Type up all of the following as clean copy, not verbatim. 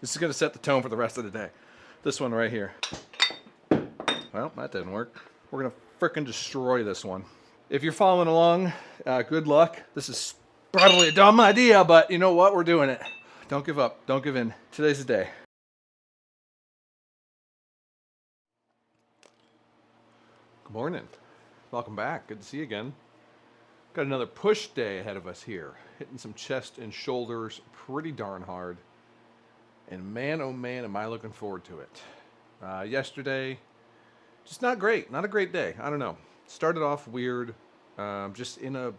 This is going to set the tone for the rest of the day. This one right here. Well, that didn't work. We're going to frickin' destroy this one. If you're following along, good luck. This is probably a dumb idea, but you know what? We're doing it. Don't give up. Don't give in. Today's the day. Good morning. Welcome back. Good to see you again. Got another push day ahead of us here. Hitting some chest and shoulders pretty darn hard. And man, oh man, am I looking forward to it. Yesterday, just not great. Not a great day. I don't know. Started off weird. Just in a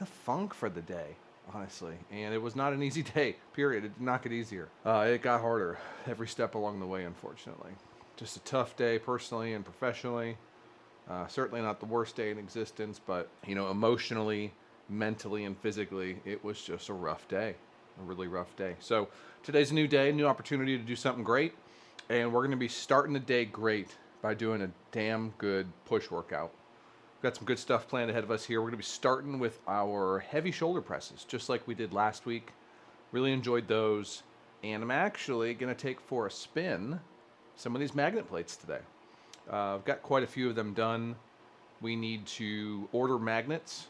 funk for the day, honestly. And it was not an easy day, period. It did not get easier. It got harder every step along the way, unfortunately. Just a tough day personally and professionally. Certainly not the worst day in existence, but, you know, emotionally, mentally, and physically, it was just a rough day. A really rough day. So today's a new day, new opportunity to do something great. And we're going to be starting the day great by doing a damn good push workout. Got some good stuff planned ahead of us here. We're going to be starting with our heavy shoulder presses, just like we did last week. Really enjoyed those. And I'm actually going to take for a spin some of these magnet plates today. I've got quite a few of them done. We need to order magnets,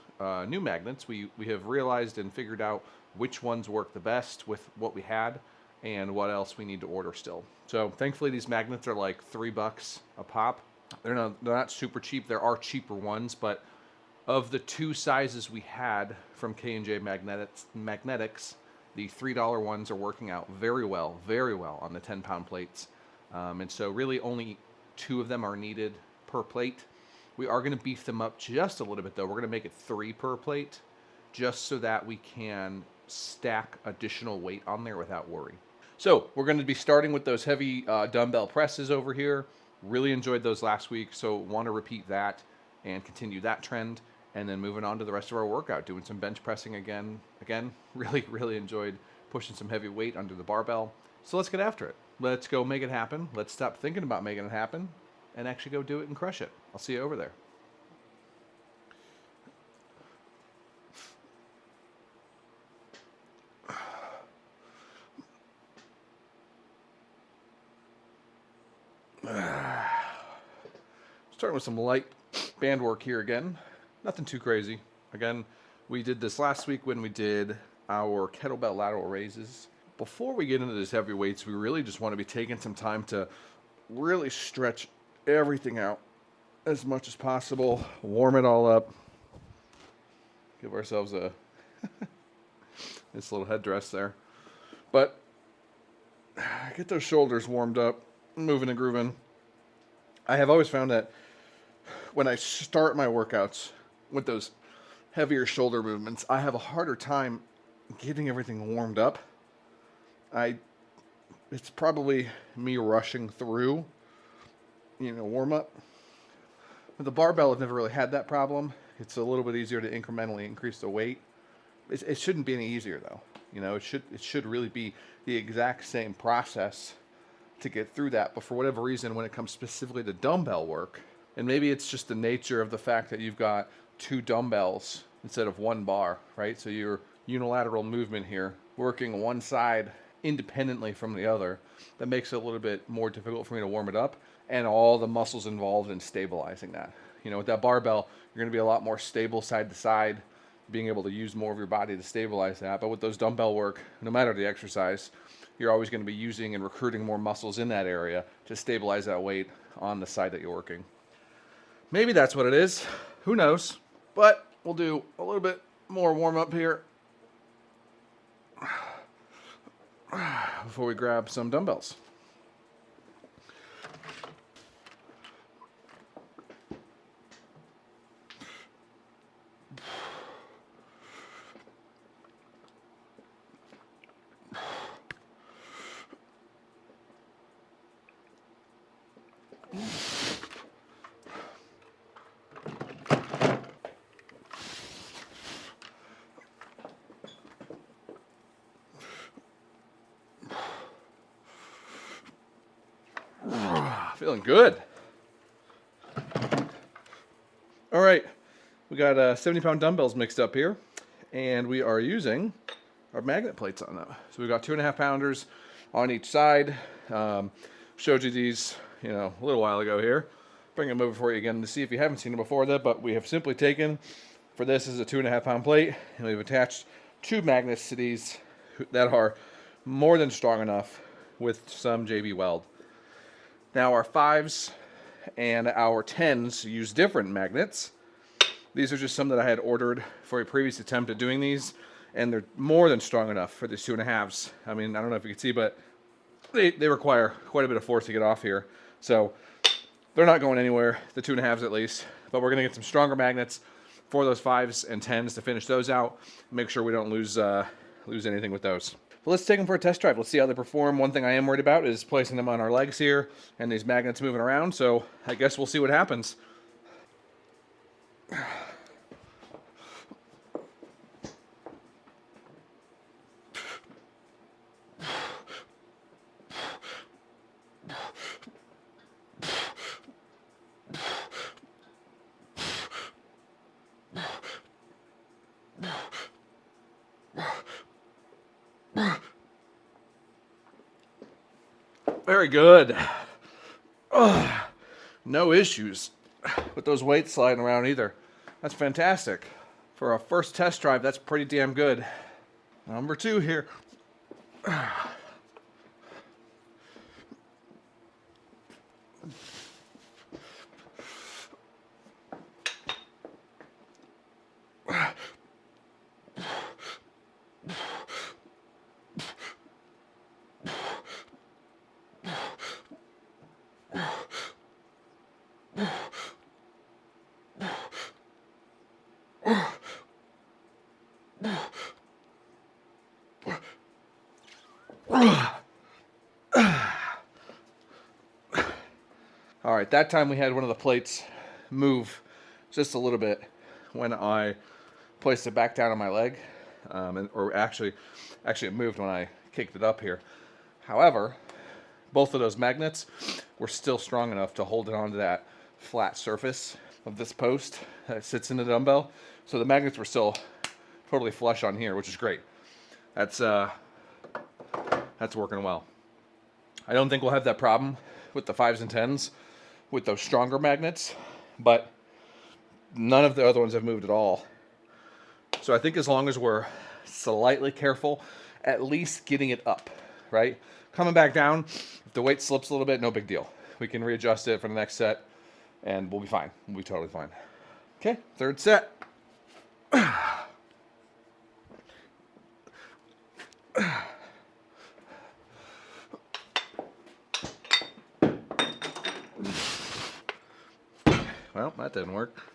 new magnets. We have realized and figured out which ones work the best with what we had and what else we need to order still. So thankfully these magnets are like $3 a pop. They're not super cheap. There are cheaper ones, but of the two sizes we had from K&J Magnetics, the $3 ones are working out very well on the 10-pound plates. And so really only 2 of them are needed per plate. We are going to beef them up just a little bit though. We're going to make it 3 per plate just so that we can stack additional weight on there without worry. So we're going to be starting with those heavy dumbbell presses over here. Really enjoyed those last week, so want to repeat that and continue that trend, and then moving on to the rest of our workout, doing some bench pressing again. Really enjoyed pushing some heavy weight under the barbell. So let's get after it. Let's go make it happen. Let's stop thinking about making it happen and actually go do it and crush it. I'll see you over there. Starting with some light band work here again. Nothing too crazy. Again, we did this last week when we did our kettlebell lateral raises. Before we get into these heavy weights, we really just want to be taking some time to really stretch everything out as much as possible, warm it all up, give ourselves a this little headdress there. But get those shoulders warmed up, moving and grooving. I have always found that when I start my workouts with those heavier shoulder movements, I have a harder time getting everything warmed up. It's probably me rushing through, warm up. With the barbell, I've never really had that problem. It's a little bit easier to incrementally increase the weight. It shouldn't be any easier though. It should really be the exact same process to get through that. But for whatever reason, when it comes specifically to dumbbell work, and maybe it's just the nature of the fact that you've got 2 dumbbells instead of 1 bar, right? So your unilateral movement here, working one side independently from the other, that makes it a little bit more difficult for me to warm it up, and all the muscles involved in stabilizing that. With that barbell, you're going to be a lot more stable side to side, being able to use more of your body to stabilize that. But with those dumbbell work, no matter the exercise, you're always going to be using and recruiting more muscles in that area to stabilize that weight on the side that you're working. Maybe that's what it is. Who knows? But we'll do a little bit more warm up here before we grab some dumbbells. Feeling good. All right, we got 70-pound dumbbells mixed up here, and we are using our magnet plates on them. So we've got 2.5 pounders. on each side. Showed you these, a little while ago here. Bring them over for you again to see if you haven't seen them before that, but we have simply taken, for this is a 2.5 pound plate, and we've attached 2 magnets to these that are more than strong enough with some JB weld. Now our 5s and our 10s use different magnets. These are just some that I had ordered for a previous attempt at doing these, and they're more than strong enough for these 2.5s. I mean, I don't know if you can see, but they require quite a bit of force to get off here. So they're not going anywhere, the 2.5s at least, but we're gonna get some stronger magnets for those 5s and 10s to finish those out, make sure we don't lose anything with those. But let's take them for a test drive. Let's see how they perform. One thing I am worried about is placing them on our legs here and these magnets moving around, so I guess we'll see what happens. Very good. No issues with those weights sliding around either. That's fantastic. For a first test drive, that's pretty damn good. Number 2 here. All right, that time we had one of the plates move just a little bit when I placed it back down on my leg, or actually it moved when I kicked it up here. However, both of those magnets were still strong enough to hold it onto that flat surface of this post that sits in the dumbbell. So the magnets were still totally flush on here, which is great. That's working well. I don't think we'll have that problem with the 5s and 10s with those stronger magnets, but none of the other ones have moved at all. So I think as long as we're slightly careful, at least getting it up, right? Coming back down, if the weight slips a little bit, no big deal. We can readjust it for the next set, and we'll be fine. We'll be totally fine. Okay, 3rd set. Well, that didn't work.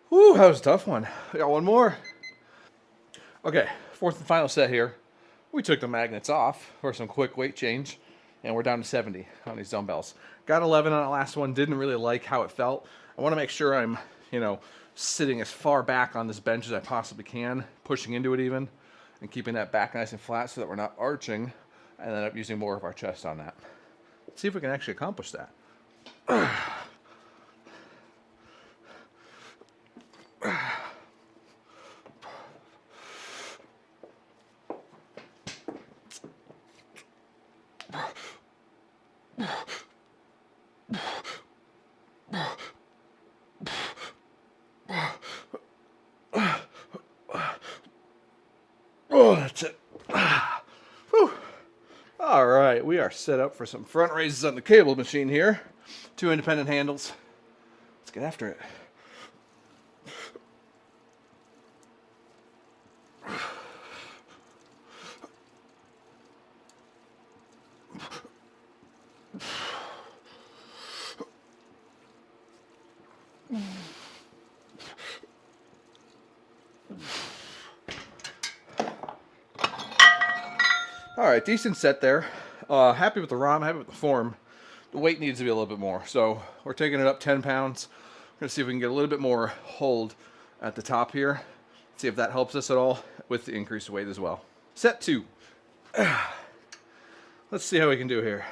Whew, that was a tough one. I got one more. Okay, 4th and final set here. We took the magnets off for some quick weight change, and we're down to 70 on these dumbbells. Got 11 on the last one, didn't really like how it felt. I want to make sure I'm, sitting as far back on this bench as I possibly can, pushing into it even, and keeping that back nice and flat so that we're not arching, and end up using more of our chest on that. Let's see if we can actually accomplish that. Oh, that's it. Whew. All right, we are set up for some front raises on the cable machine here. 2 independent handles. Let's get after it. All right, decent set there. Happy with the ROM, happy with the form. The weight needs to be a little bit more. So we're taking it up 10 pounds. We're gonna see if we can get a little bit more hold at the top here. See if that helps us at all with the increased weight as well. Set 2. Let's see how we can do here.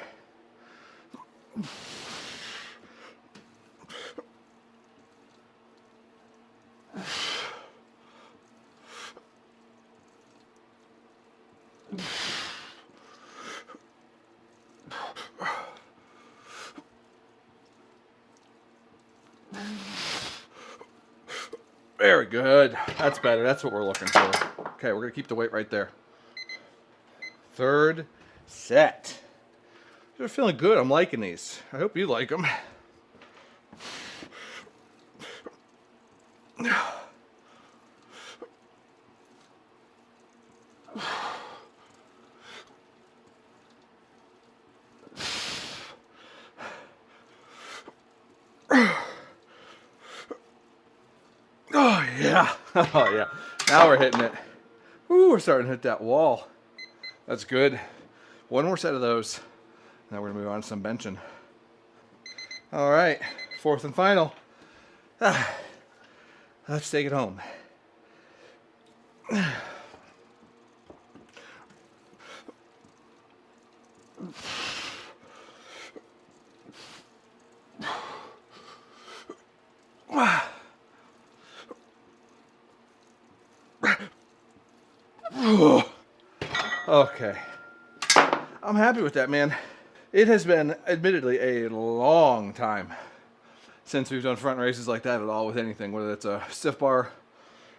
Very good. That's better. That's what we're looking for. Okay, we're going to keep the weight right there. Third set. They're feeling good. I'm liking these. I hope you like them. Oh, yeah. Oh, yeah. Now we're hitting it. Ooh, we're starting to hit that wall. That's good. One more set of those. Now we're going to move on to some benching. All right. Fourth and final. Let's take it home. Okay. I'm happy with that, man. It has been, admittedly, a long time since we've done front raises like that at all with anything, whether it's a stiff bar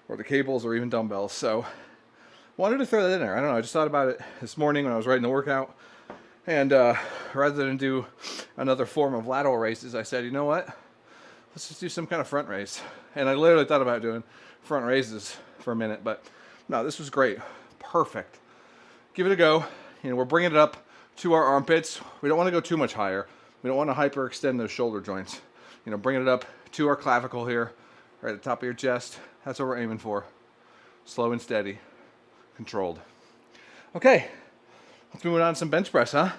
or the cables or even dumbbells. So wanted to throw that in there. I don't know. I just thought about it this morning when I was writing the workout. And rather than do another form of lateral raises, I said, you know what? Let's just do some kind of front raise. And I literally thought about doing front raises for a minute, but no, this was great. Perfect. Give it a go. You know, we're bringing it up to our armpits. We don't want to go too much higher. We don't want to hyperextend those shoulder joints. You know, bringing it up to our clavicle here, right at the top of your chest. That's what we're aiming for. Slow and steady, controlled. Okay, let's move on to some bench press, huh?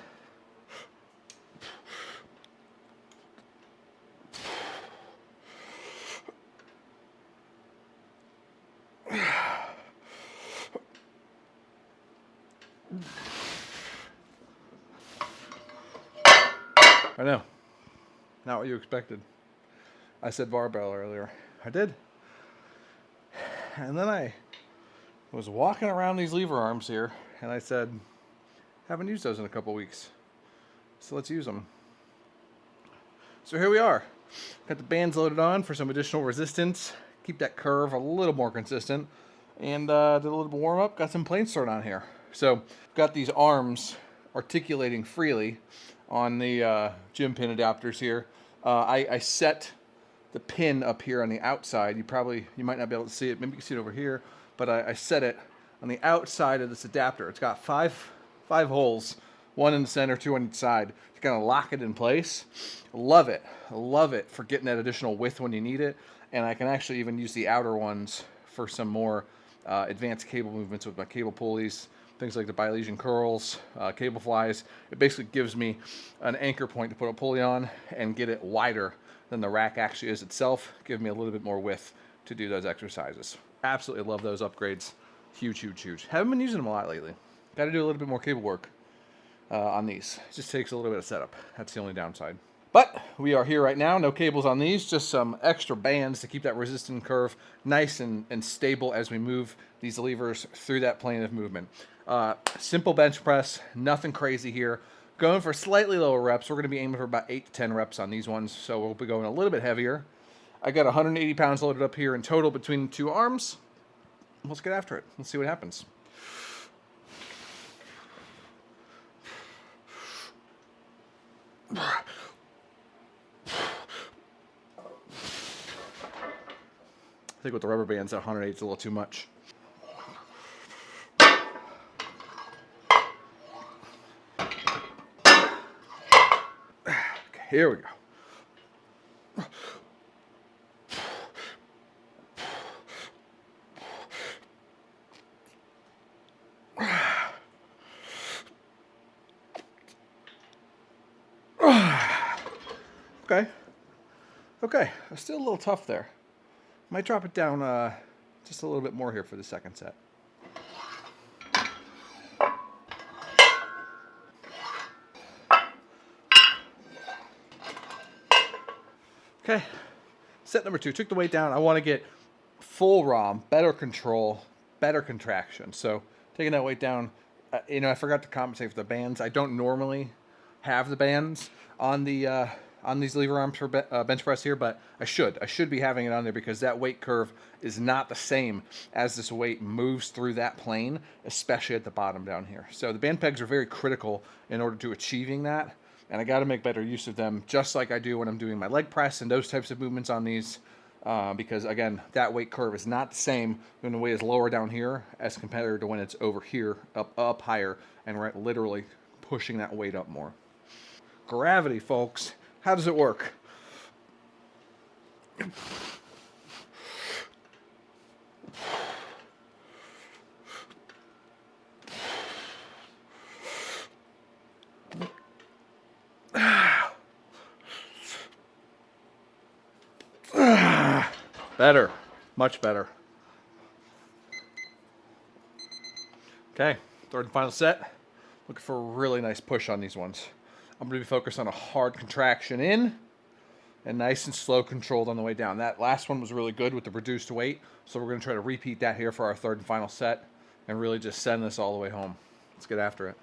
I know, not what you expected. I said barbell earlier. I did. And then I was walking around these lever arms here, and I said, haven't used those in a couple weeks. So let's use them. So here we are. Got the bands loaded on for some additional resistance. Keep that curve a little more consistent. And did a little bit warm up. Got some planes thrown on here. So got these arms articulating freely on the gym pin adapters here. I set the pin up here on the outside. You might not be able to see it. Maybe you can see it over here. But I set it on the outside of this adapter. It's got five holes, one in the center, two on each side, to kind of lock it in place. Love it. Love it for getting that additional width when you need it. And I can actually even use the outer ones for some more advanced cable movements with my cable pulleys, things like the bi-lesion curls, cable flies. It basically gives me an anchor point to put a pulley on and get it wider than the rack actually is itself, give me a little bit more width to do those exercises. Absolutely love those upgrades. Huge, huge, huge. Haven't been using them a lot lately. Got to do a little bit more cable work on these. It just takes a little bit of setup. That's the only downside. But we are here right now. No cables on these, just some extra bands to keep that resistance curve nice and stable as we move these levers through that plane of movement. Simple bench press, nothing crazy here. Going for slightly lower reps. We're going to be aiming for about 8 to 10 reps on these ones, so we'll be going a little bit heavier. I got 180 pounds loaded up here in total between the two arms. Let's get after it. Let's see what happens. I think with the rubber bands, that 108 is a little too much. Okay, here we go. Okay. Okay. Still a little tough there. Might drop it down just a little bit more here for the second set. Okay. Set number 2. Took the weight down. I want to get full ROM, better control, better contraction. So taking that weight down, I forgot to compensate for the bands. I don't normally have the bands on the on these lever arms for bench press here, but I should. I should be having it on there because that weight curve is not the same as this weight moves through that plane, especially at the bottom down here. So the band pegs are very critical in order to achieving that, and I got to make better use of them, just like I do when I'm doing my leg press and those types of movements on these. Because again, that weight curve is not the same when the weight is lower down here as compared to when it's over here, up higher, and we're literally pushing that weight up more. Gravity, folks. How does it work? Better. Much better. Okay, third and final set. Looking for a really nice push on these ones. I'm going to be focused on a hard contraction in and nice and slow controlled on the way down. That last one was really good with the reduced weight, so we're going to try to repeat that here for our third and final set and really just send this all the way home. Let's get after it.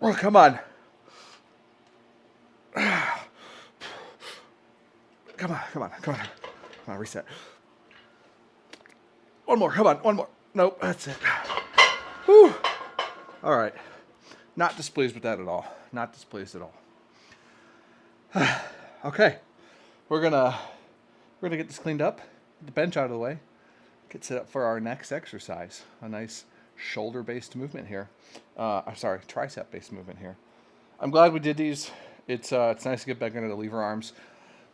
Oh, come on. Come on, come on, come on. Come on, reset. One more, come on, one more. Nope, that's it. Whew. All right. Not displeased with that at all. Not displeased at all. Okay. We're gonna get this cleaned up, get the bench out of the way, get set up for our next exercise. A nice shoulder-based movement here. Sorry, tricep-based movement here. I'm glad we did these. It's nice to get back into the lever arms.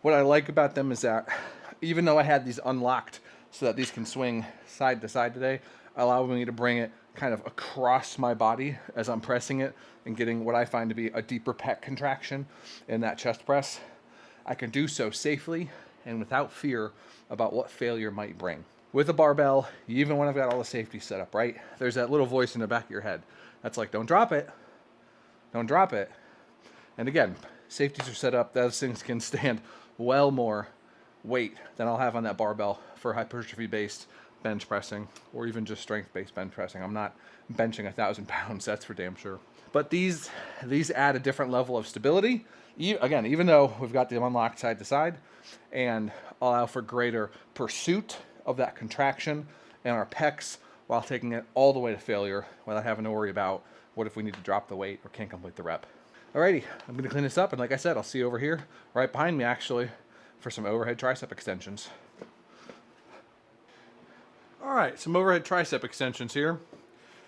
What I like about them is that even though I had these unlocked so that these can swing side to side today, allowing me to bring it kind of across my body as I'm pressing it and getting what I find to be a deeper pec contraction in that chest press. I can do so safely and without fear about what failure might bring. With a barbell, even when I've got all the safety set up, right? There's that little voice in the back of your head that's like, don't drop it. Don't drop it. And again, safeties are set up. Those things can stand well more weight than I'll have on that barbell for hypertrophy-based bench pressing or even just strength-based bench pressing. I'm not benching 1,000 pounds, that's for damn sure. But these add a different level of stability. Again, even though we've got them unlocked side to side, and allow for greater pursuit of that contraction in our pecs while taking it all the way to failure without having to worry about what if we need to drop the weight or can't complete the rep. Alrighty, I'm going to clean this up, and like I said, I'll see you over here, right behind me actually, for some overhead tricep extensions. Alright, some overhead tricep extensions here.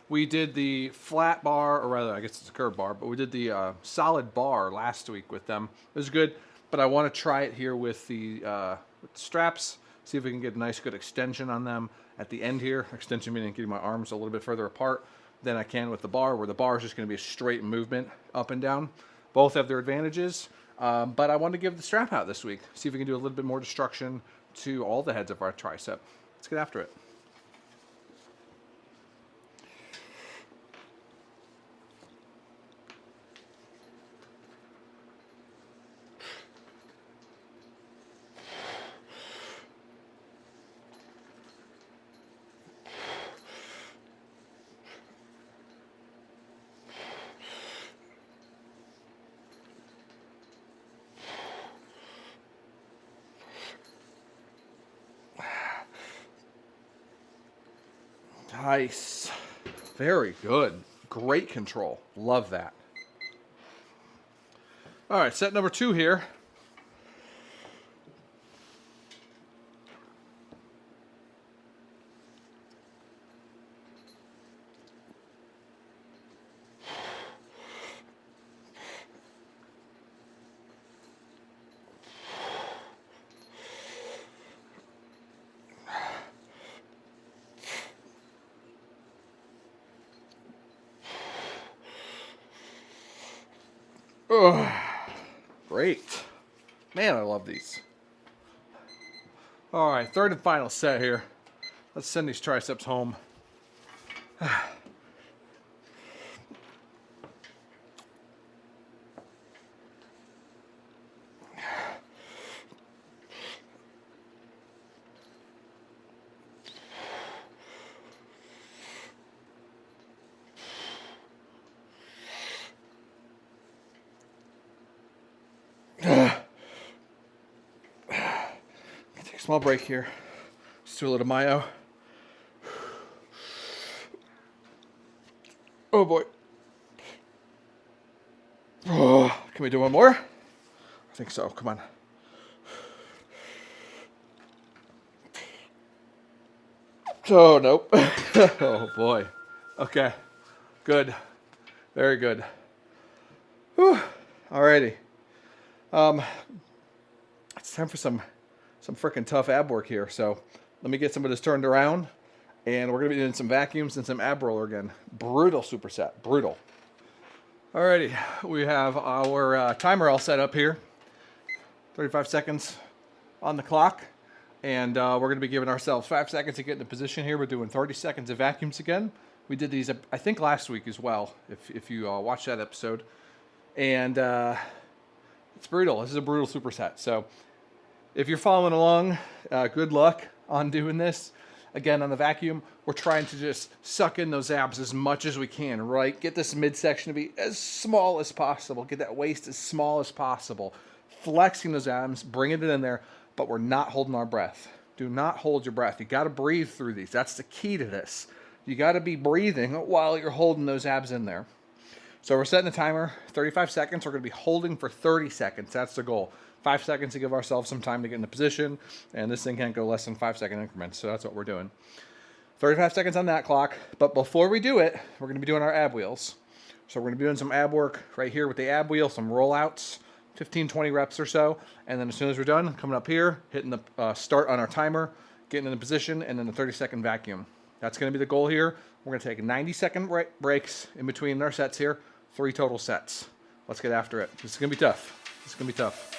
We did the flat bar, or rather, I guess it's a curved bar, but we did the solid bar last week with them. It was good, but I want to try it here with the straps, see if we can get a nice good extension on them at the end here. Extension meaning getting my arms a little bit further apart than I can with the bar, where the bar is just going to be a straight movement up and down. Both have their advantages, but I want to give the strap out this week, see if we can do a little bit more destruction to all the heads of our tricep. Let's get after it. Nice. Very good. Great control. Love that. All right, set number 2 here. Oh, great. Man, I love these. All right, third and final set here. Let's send these triceps home. Take a small break here. Just do a little myo. Oh boy. Oh, can we do one more? I think so. Come on. Oh, nope. Oh boy. Okay. Good. Very good. Whew. Alrighty. It's time for some freaking tough ab work here. So let me get some of this turned around, and we're gonna be doing some vacuums and some ab roller again. Brutal superset. Brutal. Alrighty. We have our timer all set up here. 35 seconds on the clock. And we're going to be giving ourselves 5 seconds to get into position here. We're doing 30 seconds of vacuums again. We did these, I think, last week as well, if you watched that episode. And it's brutal. This is a brutal superset. So if you're following along, good luck on doing this. Again, on the vacuum, we're trying to just suck in those abs as much as we can, right? Get this midsection to be as small as possible. Get that waist as small as possible. Flexing those abs, bringing it in there. But we're not holding our breath. Do not hold your breath. You got to breathe through these. That's the key to this. You got to be breathing while you're holding those abs in there. So we're setting the timer, 35 seconds. We're going to be holding for 30 seconds. That's the goal. 5 seconds to give ourselves some time to get into position. And this thing can't go less than 5-second increments. So that's what we're doing. 35 seconds on that clock. But before we do it, we're going to be doing our ab wheels. So we're going to be doing some ab work right here with the ab wheel, some rollouts. 15, 20 reps or so, and then as soon as we're done, coming up here, hitting the start on our timer, getting in the position, and then the 30-second vacuum. That's going to be the goal here. We're going to take 90-second breaks in between our sets here, 3 total sets. Let's get after it. This is going to be tough. This is going to be tough.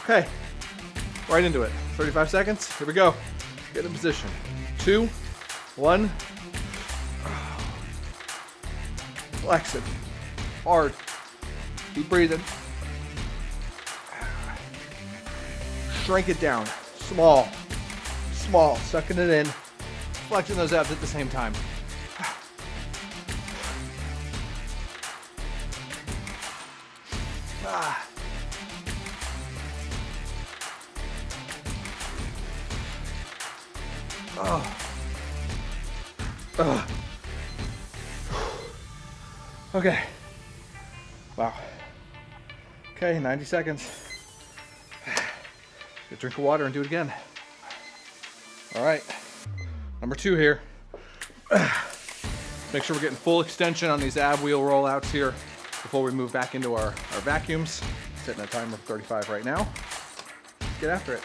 Okay, right into it. 35 seconds. Here we go. Get in position. 2, 1. Flex it. Hard. Keep breathing. Shrink it down. Small. Small. Sucking it in. Flexing those abs at the same time. Okay. Wow. Okay, 90 seconds. Get a drink of water and do it again. All right. Number 2 here. Make sure we're getting full extension on these ab wheel rollouts here before we move back into our vacuums. Setting a timer of 35 right now. Let's get after it.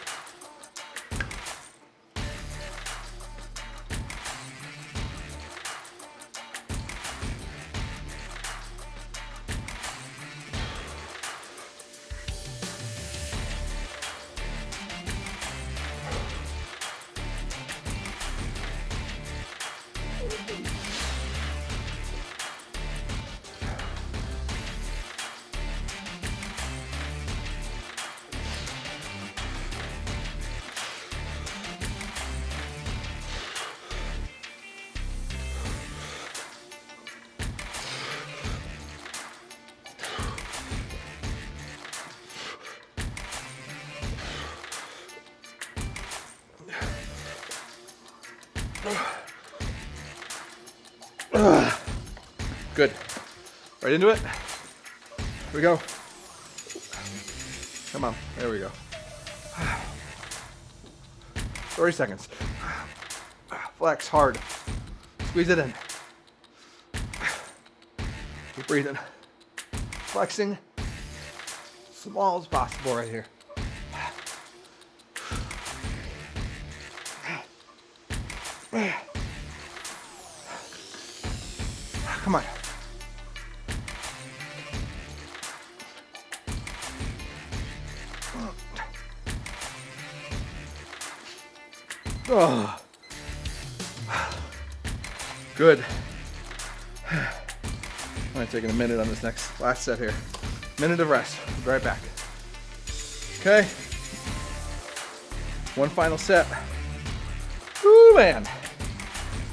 Good. Right into it. Here we go. Come on. There we go. 30 seconds. Flex hard. Squeeze it in. Keep breathing. Flexing small as possible right here. Come on. Oh. Good. I'm only taking a minute on this last set here. Minute of rest. I'll be right back. Okay. One final set. Woo, man.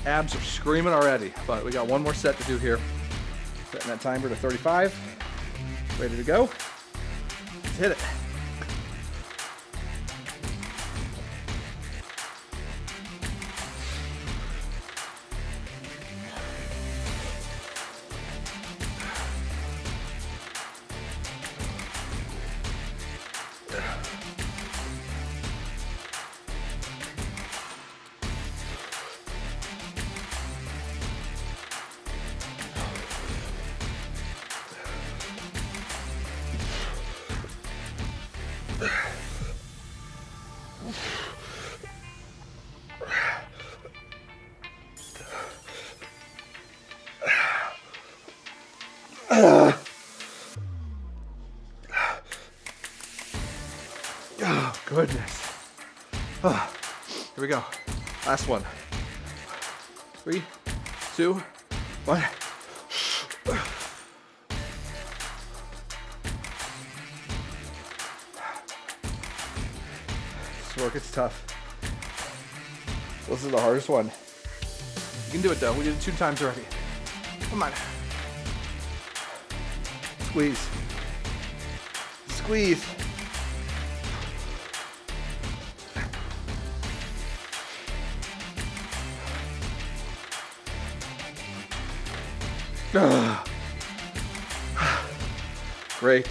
Abs are screaming already, but we got one more set to do here. Setting that timer to 35. Ready to go. Let's hit it. Oh, goodness. Oh, here we go. Last one. 3, 2, 1. This work is tough. This is the hardest one. You can do it though. We did it 2 times already. Come on. Squeeze. Squeeze. Great.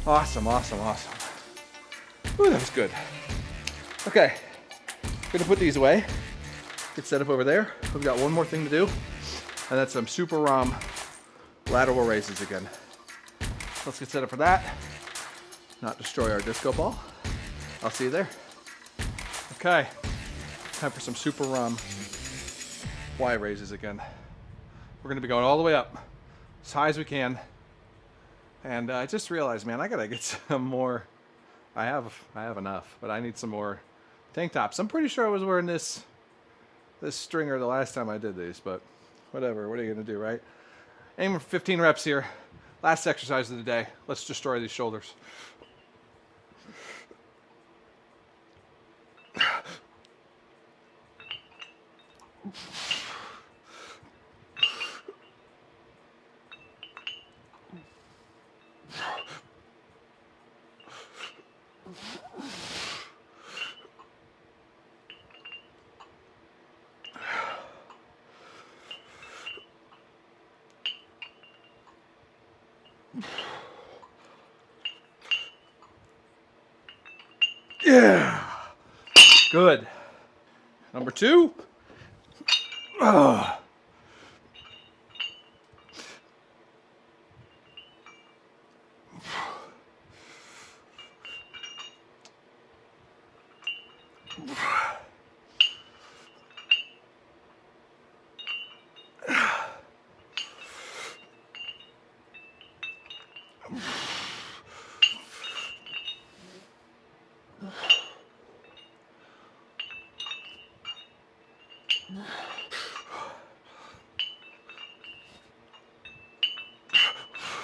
Awesome, awesome, awesome. Ooh, that was good. Okay, gonna put these away. Get set up over there. We've got one more thing to do, and that's some super ROM lateral raises again. Let's get set up for that. Not destroy our disco ball. I'll see you there. Okay, time for some super ROM Y-Raises again. We're gonna be going all the way up, as high as we can. And I just realized, man, I gotta get some more. I have enough, but I need some more tank tops. I'm pretty sure I was wearing this stringer the last time I did these, but whatever. What are you gonna do, right? Aiming for 15 reps here. Last exercise of the day. Let's destroy these shoulders. Yeah. Good. Number 2. Oh.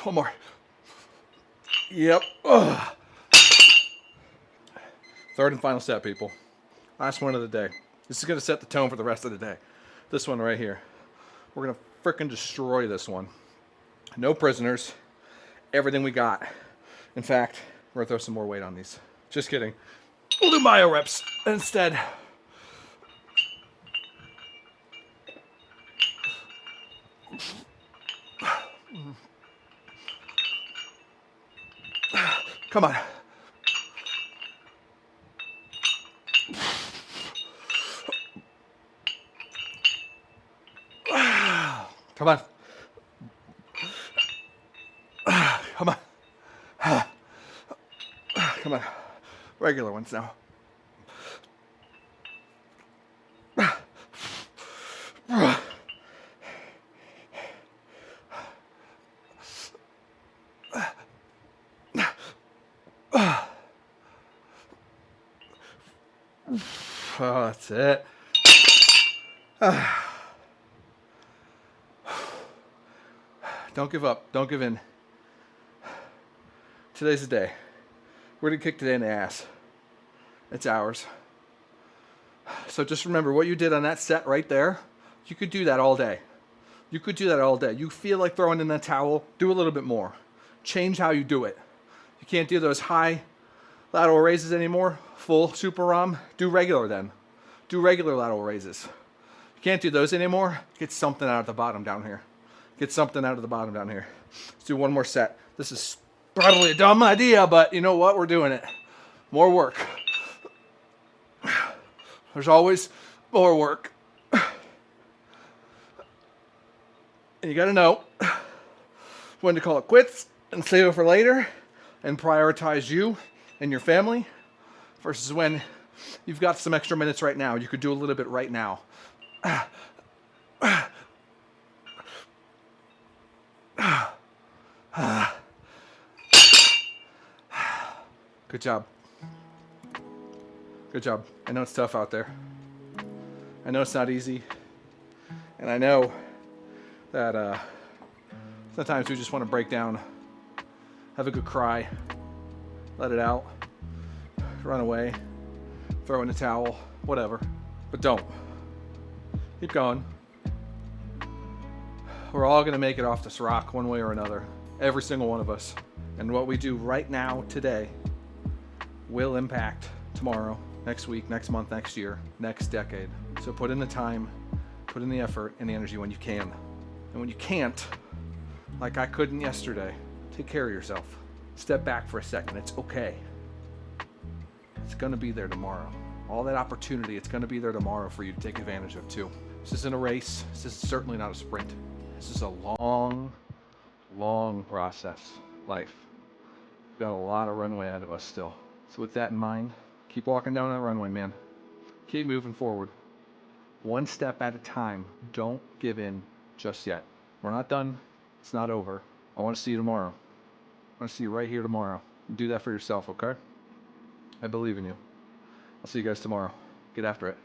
One more. Yep. Ugh. Third and final set, people. Last one of the day. This is going to set the tone for the rest of the day. This one right here. We're going to frickin' destroy this one. No prisoners. Everything we got. In fact, we're going to throw some more weight on these. Just kidding. We'll do myo reps instead. Come on. Come on. Come on. Come on. Regular ones now. Oh, that's it. Don't give up. Don't give in. Today's the day. We're going to kick today in the ass. It's ours. So just remember what you did on that set right there. You could do that all day. You could do that all day. You feel like throwing in the towel, do a little bit more. Change how you do it. You can't do those high lateral raises anymore, full super ROM. Do regular then. Do regular lateral raises. You can't do those anymore. Get something out of the bottom down here. Get something out of the bottom down here. Let's do one more set. This is probably a dumb idea, but you know what? We're doing it. More work. There's always more work. And you got to know when to call it quits and save it for later and prioritize you and your family versus when you've got some extra minutes right now. You could do a little bit right now. Good job. Good job. I know it's tough out there. I know it's not easy. And I know that sometimes we just want to break down, have a good cry, let it out, run away, throw in the towel, whatever. But don't. Keep going. We're all going to make it off this rock one way or another. Every single one of us. And what we do right now, today, will impact tomorrow, next week, next month, next year, next decade. So put in the time, put in the effort and the energy when you can. And when you can't, like I couldn't yesterday, take care of yourself. Step back for a second. It's okay. It's going to be there tomorrow. All that opportunity, it's going to be there tomorrow for you to take advantage of too. This isn't a race. This is certainly not a sprint. This is a long, long process. Life. We've got a lot of runway ahead of us still. So with that in mind, keep walking down that runway, man. Keep moving forward. One step at a time. Don't give in just yet. We're not done. It's not over. I want to see you tomorrow. I want to see you right here tomorrow. Do that for yourself, okay? I believe in you. I'll see you guys tomorrow. Get after it.